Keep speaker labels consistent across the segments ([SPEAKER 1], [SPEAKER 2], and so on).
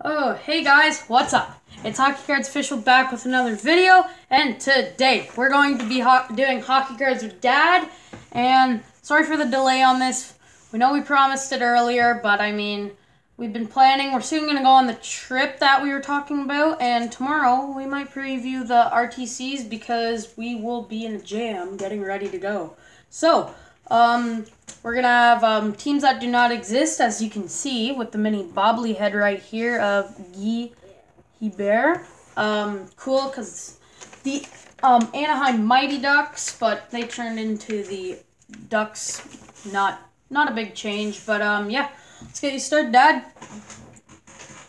[SPEAKER 1] Oh, hey guys, what's up? It's Hockey Cards Official back with another video, and today we're going to be doing Hockey Cards with Dad, and sorry for the delay on this. We know we promised it earlier, but I mean, we've been planning. We're soon going to go on the trip that we were talking about, and tomorrow we might preview the RTCs because we will be in a jam getting ready to go. So, we're going to have teams that do not exist, as you can see, with the mini bobblehead right here of Guy Hebert. Cool, because the Anaheim Mighty Ducks, but they turned into the Ducks. Not a big change, but yeah. Let's get you started, Dad.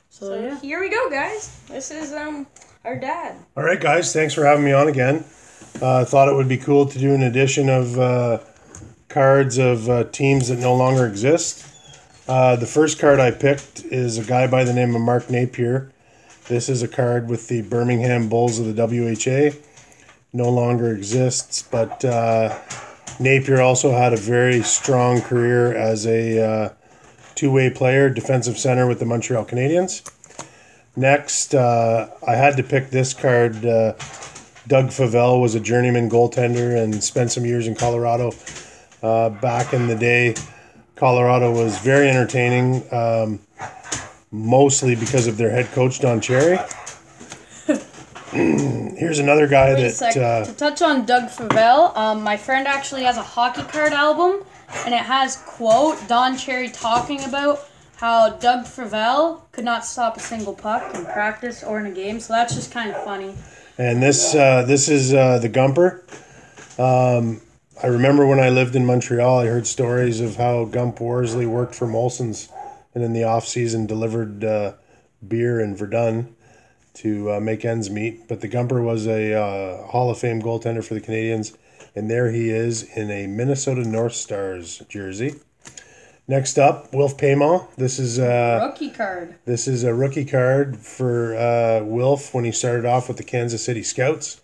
[SPEAKER 2] So yeah. Here we go, guys. This is our dad.
[SPEAKER 3] All right, guys. Thanks for having me on again. I thought it would be cool to do an edition of cards of teams that no longer exist. The first card I picked is a guy by the name of Mark Napier. This is a card with the Birmingham Bulls of the WHA. No longer exists, but Napier also had a very strong career as a two-way player, defensive center with the Montreal Canadiens. Next, I had to pick this card. Doug Favell was a journeyman goaltender and spent some years in Colorado. Back in the day, Colorado was very entertaining, mostly because of their head coach, Don Cherry. Here's another guy
[SPEAKER 1] to touch on Doug Favell, my friend actually has a hockey card album, and it has, quote, Don Cherry talking about how Doug Favell could not stop a single puck in practice or in a game, so that's just kind of funny.
[SPEAKER 3] And this is the Gumper. I remember when I lived in Montreal, I heard stories of how Gump Worsley worked for Molson's and in the off-season delivered beer in Verdun to make ends meet. But the Gumper was a Hall of Fame goaltender for the Canadiens, and there he is in a Minnesota North Stars jersey. Next up, Wilf Paymal. This is
[SPEAKER 1] rookie card.
[SPEAKER 3] This is a rookie card for Wilf when he started off with the Kansas City Scouts.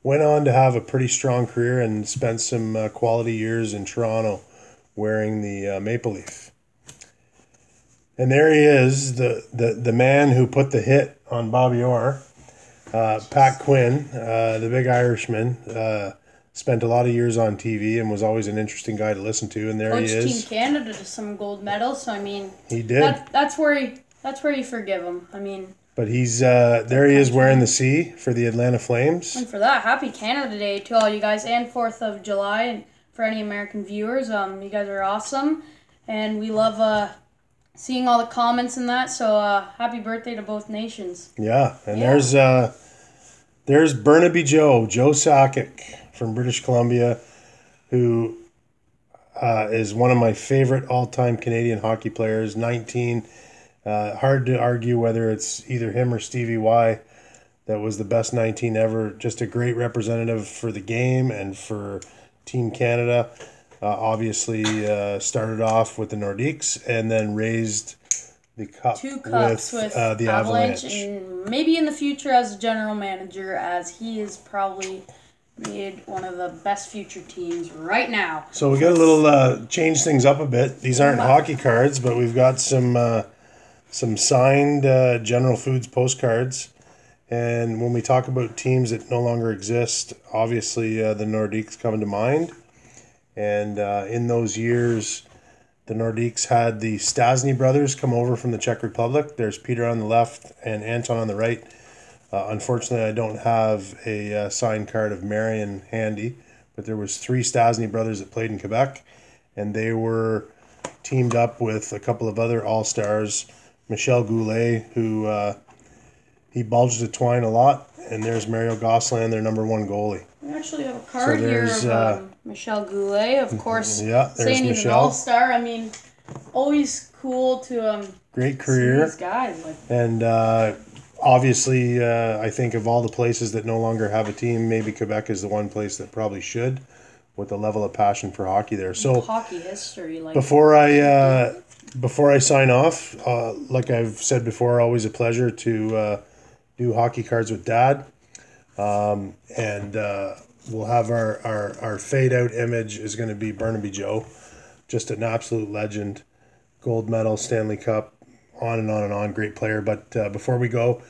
[SPEAKER 3] Went on to have a pretty strong career and spent some quality years in Toronto wearing the Maple Leaf. And there he is, the man who put the hit on Bobby Orr, Pat Quinn, the big Irishman. Spent a lot of years on TV and was always an interesting guy to listen to. And there he is.
[SPEAKER 1] Coached Team Canada to some gold medals, so I mean,
[SPEAKER 3] he did.
[SPEAKER 1] That's where you forgive him. I mean.
[SPEAKER 3] But he's there. He is wearing the C for the Atlanta Flames.
[SPEAKER 1] And for that, happy Canada Day to all you guys, and 4th of July, and for any American viewers. You guys are awesome, and we love seeing all the comments and that. So happy birthday to both nations.
[SPEAKER 3] Yeah, and there's Burnaby Joe Sakic from British Columbia, who is one of my favorite all-time Canadian hockey players. 19. Hard to argue whether it's either him or Stevie Y that was the best 19 ever. Just a great representative for the game and for Team Canada. Obviously started off with the Nordiques and then raised the cup
[SPEAKER 1] 2 cups with
[SPEAKER 3] the Avalanche.
[SPEAKER 1] And maybe in the future as a general manager, as he is probably made one of the best future teams right now.
[SPEAKER 3] So we got a little change things up a bit. These aren't hockey cards, but we've got some signed General Foods postcards. And when we talk about teams that no longer exist, obviously the Nordiques come to mind. And in those years, the Nordiques had the Stasny brothers come over from the Czech Republic. There's Peter on the left and Anton on the right. Unfortunately, I don't have a signed card of Marion handy, but there was 3 Stasny brothers that played in Quebec, and they were teamed up with a couple of other All-Stars, Michel Goulet, who he bulged the twine a lot, and there's Mario Gosselin, their number 1 goalie.
[SPEAKER 1] We actually have a card here of Michel Goulet, of course.
[SPEAKER 3] Yeah, there's
[SPEAKER 1] saying he's
[SPEAKER 3] Michel.
[SPEAKER 1] An all-star. I mean, always cool to
[SPEAKER 3] great career.
[SPEAKER 1] See these guys.
[SPEAKER 3] And obviously, I think of all the places that no longer have a team, maybe Quebec is the one place that probably should, with the level of passion for hockey there. So
[SPEAKER 1] hockey history, like
[SPEAKER 3] before I sign off, like I've said before, always a pleasure to do hockey cards with Dad. And we'll have our fade out image is going to be Burnaby Joe, just an absolute legend, gold medal, Stanley Cup, on and on and on. Great player. But before we go,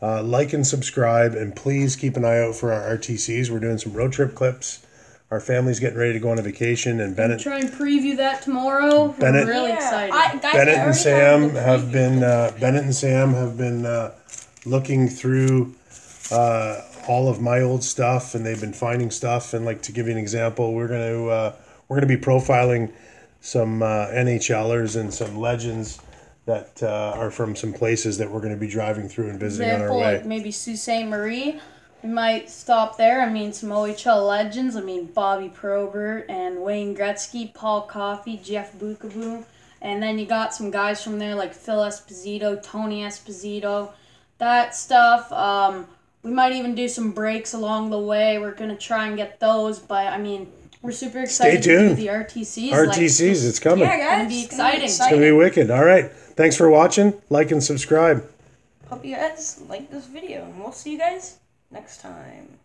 [SPEAKER 3] like and subscribe, and please keep an eye out for our RTCs. We're doing some road trip clips. Our family's getting ready to go on a vacation, and Bennett.
[SPEAKER 1] Try and preview that tomorrow.
[SPEAKER 3] Bennett,
[SPEAKER 1] I'm really excited.
[SPEAKER 3] Bennett and Sam have been. Bennett and Sam have been looking through all of my old stuff, and they've been finding stuff. And like to give you an example, we're gonna be profiling some NHLers and some legends that are from some places that we're going to be driving through and visiting on our way.
[SPEAKER 1] Like maybe Sault Ste. Marie. We might stop there. I mean, some OHL legends. I mean, Bobby Probert and Wayne Gretzky, Paul Coffey, Jeff Bookaboo. And then you got some guys from there like Phil Esposito, Tony Esposito, that stuff. We might even do some breaks along the way. We're going to try and get those. But, I mean, we're super excited
[SPEAKER 3] Stay tuned.
[SPEAKER 1] to do the RTCs.
[SPEAKER 3] RTCs, it's coming.
[SPEAKER 2] Yeah, guys.
[SPEAKER 1] It's going to be exciting.
[SPEAKER 3] It's going to be wicked. All right. Thanks for watching. Like and subscribe.
[SPEAKER 2] Hope you guys like this video, and we'll see you guys next time.